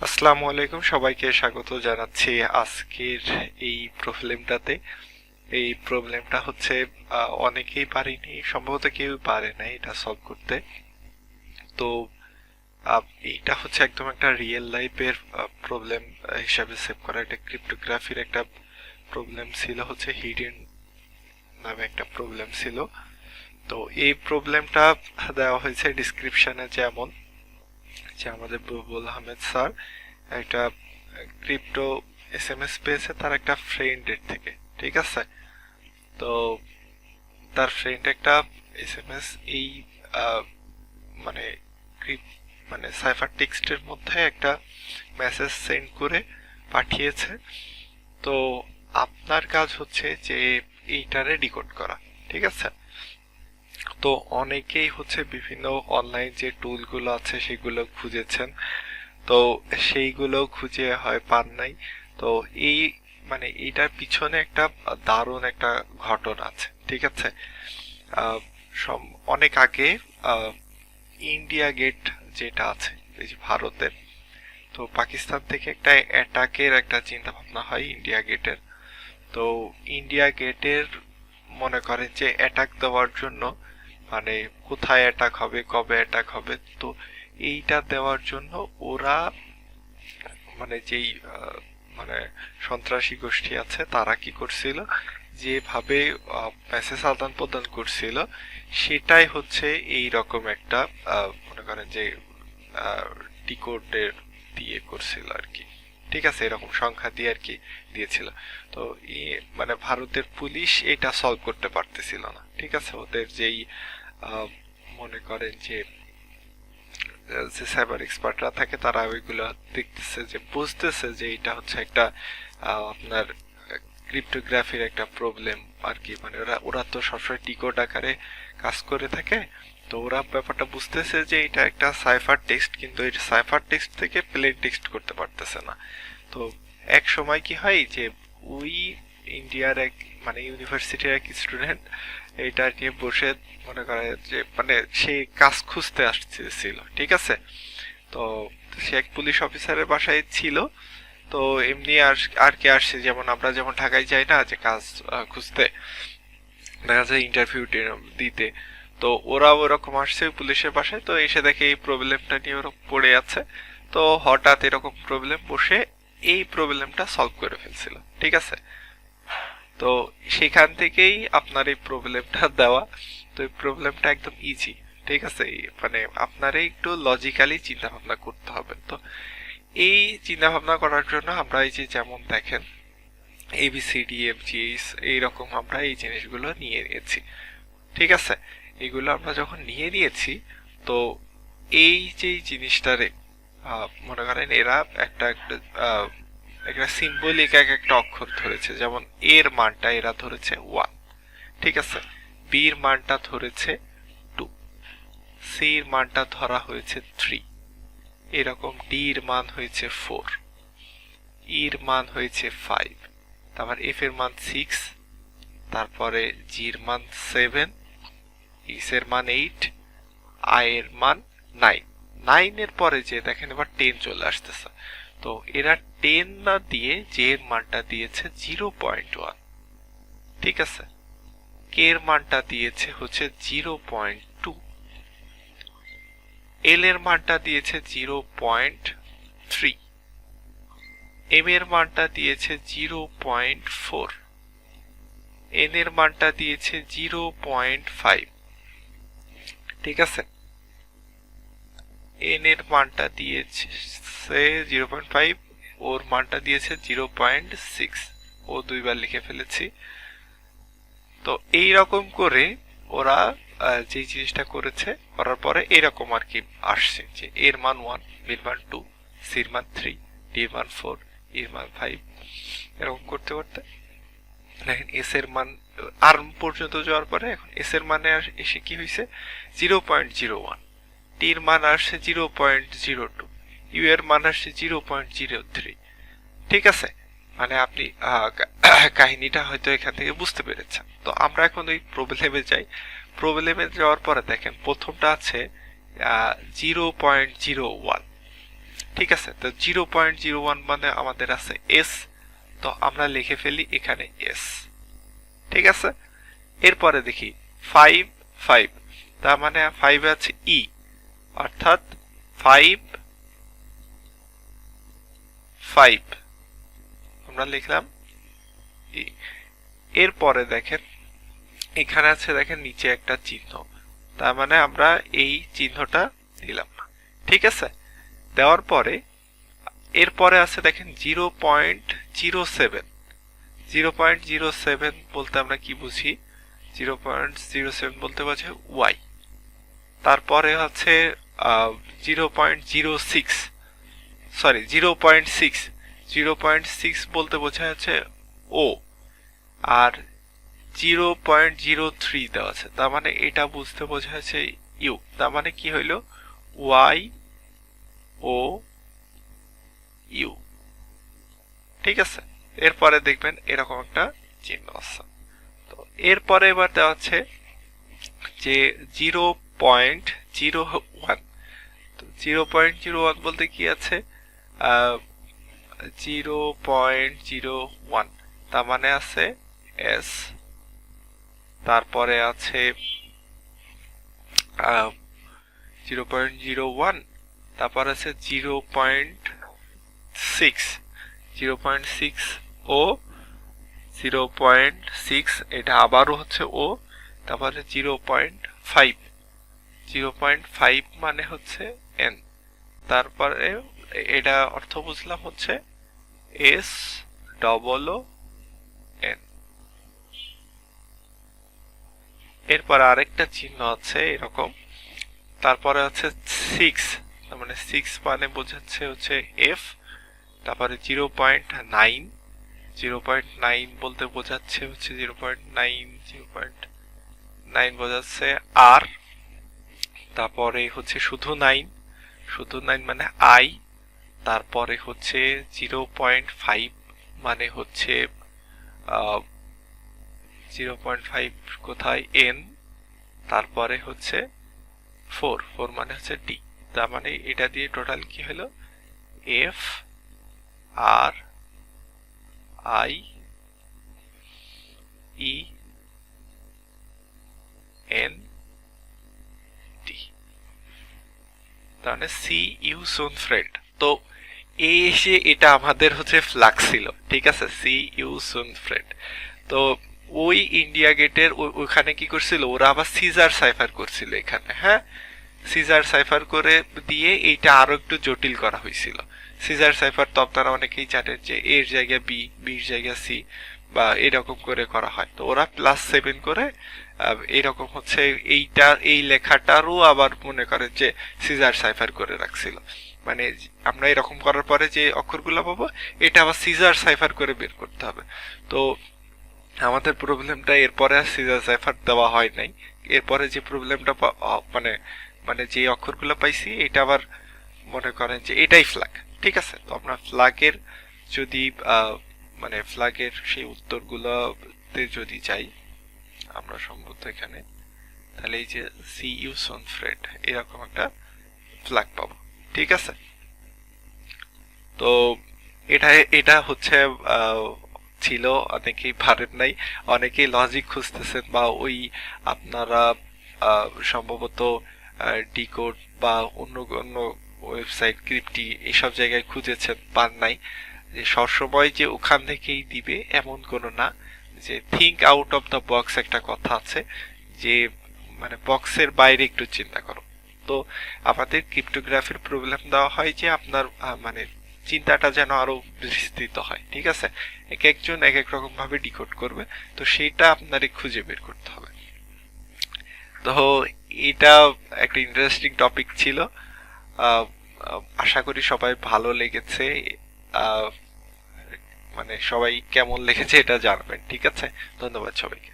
আসসালামু আলাইকুম, সবাইকে স্বাগত জানাচ্ছি আজকের এই প্রবলেমটাতে। এই প্রবলেমটা হচ্ছে অনেকেই পারেনি, সম্ভবত কেউ পারে না এটা সলভ করতে। তো এইটা হচ্ছে একদম একটা রিয়েল লাইফের প্রবলেম হিসাবে সেভ করা একটা ক্রিপ্টোগ্রাফির একটা প্রবলেম ছিল, হচ্ছে হিডেন নামে একটা প্রবলেম ছিল। তো এই প্রবলেমটা দেওয়া হয়েছে ডিসক্রিপশনে, যেমন যে আমাদের বুলবুল আহমেদ স্যার একটা ক্রিপ্টো এসএমএস পেয়েছে তার একটা ফ্রেন্ডের থেকে, ঠিক আছে? তো তার ফ্রেন্ড একটা এসএমএস এই আহ, মানে মানে সাইফার টেক্সটের মধ্যে একটা মেসেজ সেন্ড করে পাঠিয়েছে। তো আপনার কাজ হচ্ছে যে এইটারে ডিকোড করা, ঠিক আছে? তো অনেকেই হচ্ছে বিভিন্ন অনলাইন যে টুলগুলো আছে সেগুলো খুঁজেছেন, তো সেইগুলো খুঁজে হয় পান নাই। তো এই এইটার পিছনে একটা দারুণ একটা ঘটনা আছে, ঠিক আছে? আহ, অনেক আগে ইন্ডিয়া গেট যেটা আছে এই যে ভারতের, তো পাকিস্তান থেকে একটা অ্যাটাকের একটা চিন্তা ভাবনা হয় ইন্ডিয়া গেটের। তো ইন্ডিয়া গেটের মনে করেন যে অ্যাটাক দেওয়ার জন্য, মানে কোথায় অ্যাটাক হবে, কবে অ্যাটাক হবে, তো এইটা দেওয়ার জন্য ওরা যেই মানে সন্ত্রাসী গোষ্ঠী আছে তারা কি করছিল, যেভাবে মেসেজ আদান প্রদান করছিল সেটাই হচ্ছে এই রকম একটা মনে করেন যে ডিকোডের দিয়ে করছিল আর কি, ঠিক আছে? এরকম সংখ্যা দিয়ে আর কি দিয়েছিল। তো ভারতের পুলিশ এটা সলভ করতে পারতেছিল না, ঠিক আছে? ওদের যেই মনে করেন যে যে সাইবার এক্সপার্টরা থাকে তারা ওইগুলো দেখতেছে, যে বুঝতেছে যে এটা হচ্ছে একটা আপনার ক্রিপ্টোগ্রাফির একটা প্রবলেম আর কি। ওরা ওরা তো সবসময় ডিকোড আকারে কাজ করে থাকে। তো ওরা ব্যাপারটা বুঝতেছে যে এটা একটা সাইফার টেক্সট, কিন্তু এই সাইফার টেক্সট থেকে প্লেন টেক্সট করতে পারতেছে না। তো এক সময় কি হয় যে ওই ইন্ডিয়ার এক ইউনিভার্সিটির এক স্টুডেন্ট এটা নিয়ে বসে মনে করে যে সে কাজ খুঁজতে আসছিল, ঠিক আছে? তো সে এক পুলিশ অফিসারের বাসায় ছিল। তো এমনি আর আর কে আসছে, যেমন আমরা যেমন ঢাকায় যাই না যে কাজ খুঁজতে, দেখা যায় ইন্টারভিউ দিতে। তো ওরা ওরকম আসছে পুলিশের বাসায়, তো এসে দেখে এই প্রবলেমটা নিয়ে ওরা পড়ে আছে। তো হঠাৎ এরকম প্রবলেম বসে এই প্রবলেমটা সলভ করে ফেলছিল, ঠিক আছে? তো সেখান থেকেই আপনার এই প্রবলেমটা দেওয়া। তো এই প্রবলেমটা একদম ইজি, ঠিক আছে? আপনারে একটু লজিক্যালি চিন্তা ভাবনা করতে হবে। তো এই চিন্তা ভাবনা করার জন্য আমরা এই যে যেমন দেখেন ABCDFGH এইরকম আমরা এই জিনিসগুলো নিয়ে নিয়েছি, ঠিক আছে? এগুলো আমরা যখন নিয়ে নিয়েছি, তো এই যে জিনিসটারে মনে করেন এরা একটা একটা একটা সিম্বলিক এক একটা অক্ষর ধরেছে, যেমন এর মানটা এরা ধরেছে 1, ঠিক আছে? বির মানটা ধরেছে 2, সির মানটা ধরা হয়েছে 3, এরকম ডির মান হয়েছে 4, ইর মান হয়েছে 5, তারপর এফ এর মান 6, তারপরে জির মান 7, ইস এর মান 8, আই এর মান 9। 9 এর পরে যে দেখেন এবার 10 চলে আসতেছে। তো এরা 10 না দিয়ে জে এর মানটা দিয়েছে 0.1, ঠিক আছে? কে এর মানটা দিয়েছে হচ্ছে 0.2, এল এর মানটা দিয়েছে 0.3, এম এর মানটা দিয়েছে 0.4, এন এর মানটা দিয়েছে 0.5, ঠিক আছে? এন এর মানটা দিয়েছে 0.5, ওর মানটা দিয়েছে 0.6, ও দুইবার লিখে ফেলেছি। তো এই রকম করে ওরা যে জিনিসটা করেছে, করার পরে এরকম আর কি আসছে যে এর মান 1, বির মান 2, সির মান 3, ডির মান 4, ইর মান 5, এরকম করতে করতে দেখেন এস এর মান আর পর্যন্ত যাওয়ার পরে এখন এস এর মানে এসে কি হয়েছে 0.01, টির মান আসছে 0.02, ইউ এর মান আসছে 0.03, ঠিক আছে? আপনি কাহিনীটা হয়তো এখান থেকে বুঝতে পেরেছেন। তো আমরা এখন ওই প্রবলেমে যাই। প্রবলেমে যাওয়ার পরে দেখেন প্রথমটা আছে 0.01, ঠিক আছে। তো 0.01 মানে আমাদের আছে এস, তো আমরা লিখে ফেলি এখানে এস, ঠিক আছে। এরপরে দেখি 5 5, তার মানে 5 আছে ই, অর্থাৎ 5 5 আমরা লিখলাম ই। এরপরে দেখেন এখানে আছে, দেখেন নিচে একটা চিহ্ন, তার মানে আমরা এই চিহ্নটা দিলাম, ঠিক আছে। দেওয়ার পরে এরপরে আছে দেখেন 0.07, 0.07 বলতে আমরা কি বুঝি, 0.07 বলতে বোঝায় ওয়াই। তারপরে হচ্ছে 0.06, সরি 0.6, 0.6 বলতে বোঝায় হচ্ছে ও। আর 0.03 দেওয়া আছে, তার মানে এটা বুঝতে বোঝা যাচ্ছে ইউ, তার মানে কি হইল ওয়াই ও ইউ, ঠিক আছে। এরপরে দেখবেন এরকম একটা চিহ্ন আছে। তো এরপরে এবার দেওয়া আছে যে 0.01, তো 0.01 বলতে কি আছে 0.01, তার মানে আছে এস, তারপরে আছে 0.01, তারপর আছে 0.6, 0.6 ও 0.6, এটা আবারও হচ্ছে ও, তারপরে 0.5, 0.5 মানে হচ্ছে এন, তারপরে এটা অর্থ বুঝলাম হচ্ছে এস ডবল ও এন। এরপর আরেকটা চিহ্ন আছে এরকম, তারপরে আছে 6, তার মানে 6 মানে বোঝাচ্ছে হচ্ছে এফ, তারপরে 0.9, 0.9 বলতে বোঝাচ্ছে হচ্ছে 0.9, 0.9 বোঝাচ্ছে আর, তারপরে হচ্ছে শুধু 9, শুধু 9 মানে আই, তারপরে হচ্ছে 0.5 মানে হচ্ছে 0.5 কোথায় এন, তারপরে হচ্ছে 4, 4 মানে হচ্ছে ডি, তার মানে এটা দিয়ে টোটাল কি হলো F R I E N D, তার মানে সি ইউ সুন ফ্রেন্ড। তো এই এসে এটা আমাদের হচ্ছে ফ্লাক্স ছিল, ঠিক আছে, সি ইউ সুন ফ্রেন্ড। তো ওই ইন্ডিয়া গেটের ওইখানে কি করছিল ওরা, আবার সিজার সাইফার করছিল এখানে, হ্যাঁ, সিজার সাইফার করে দিয়ে এইটা আরো একটু জটিল করা হয়েছিল। সিজার সাইফার তো আপনারা অনেকেই জানেন যে এর জায়গায় বি, বির জায়গায় সি, বা এরকম করে করা হয়। তো ওরা +7 করে এরকম হচ্ছে এইটা, এই লেখাটারও আবার মনে করেন যে সিজার সাইফার করে রাখছিল, মানে আমরা এরকম করার পরে যে অক্ষরগুলো পাবো এটা আবার সিজার সাইফার করে বের করতে হবে। তো আমাদের প্রবলেমটা এরপরে আর সিজার সাইফার দেওয়া হয় নাই, এরপরে যে প্রবলেমটা মানে মানে যে অক্ষরগুলো পাইছি এটা আবার মনে করেন যে এটাই ফ্ল্যাগ, ঠিক আছে। তো আমরা ফ্ল্যাগের যদি মানে ফ্ল্যাগের সেই উত্তরগুলোতে যদি যাই আমরা সম্ভবত এখানে, তাহলে এই যে সি ইউ সুন ফ্রেন্ড এরকম একটা ফ্ল্যাগ পাবো, ঠিক আছে। তো এটা এটা হচ্ছে ছিল, অনেকেই পারেন নাই, অনেকেই লজিক খুঁজতেছেন, বা ওই আপনারা সম্ভবত ডিকোড বা অন্য অন্য ওয়েবসাইট ক্রিপ্টি এইসব জায়গায় খুঁজেছেন, পান নাই। যে সবসময় যে ওখান থেকেই দিবে এমন কোনো না, যে think out of the box একটা কথা আছে, যে মানে বক্সের বাইরে একটু চিন্তা করো। তো আমাদের ক্রিপ্টোগ্রাফির প্রবলেম দেওয়া হয় যে আপনার মানে চিন্তাটা যেন আরো বিস্তৃত হয়, ঠিক আছে। এক একজন এক এক রকম ভাবে ডিকোড করবে, তো সেটা আপনারই খুঁজে বের করতে হবে। তো এটা একটা ইন্টারেস্টিং টপিক ছিল, আশা করি সবাই ভালো লেগেছে, মানে সবাই কেমন লেগেছে এটা জানবেন, ঠিক আছে। ধন্যবাদ সবাইকে।